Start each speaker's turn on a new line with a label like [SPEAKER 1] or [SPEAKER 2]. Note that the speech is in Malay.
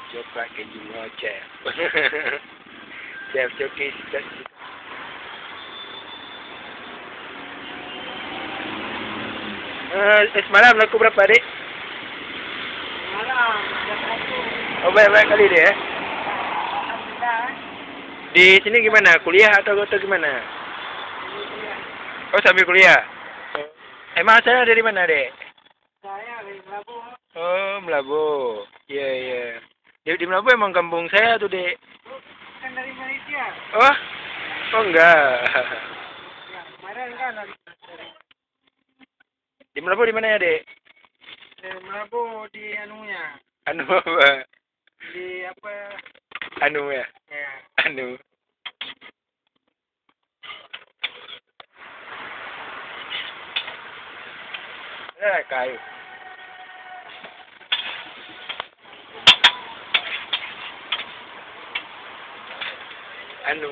[SPEAKER 1] Coklat keju chef. Chef Joki cita. Semalam laku berapa, Dik?
[SPEAKER 2] Malam,
[SPEAKER 1] Oh, banyak kali dia.
[SPEAKER 2] Alhamdulillah.
[SPEAKER 1] Di sini gimana? Kuliah atau gimana? Oh, sambil kuliah. Emang asalnya dari mana, Dek?
[SPEAKER 2] Saya dari Melabu.
[SPEAKER 1] Oh, Melabu. Iya, iya. Di Melabu emang kampung saya tuh, Dek.
[SPEAKER 2] Kan dari Malaysia.
[SPEAKER 1] Oh? Oh, enggak.
[SPEAKER 2] Ya, kemarin kan dari
[SPEAKER 1] Di Melabu di mana ya, Dek?
[SPEAKER 2] Melabu di anunya.
[SPEAKER 1] Anu apa?
[SPEAKER 2] Di apa?
[SPEAKER 1] Anu ya?
[SPEAKER 2] Ya.
[SPEAKER 1] Anu. Kayu. Anu.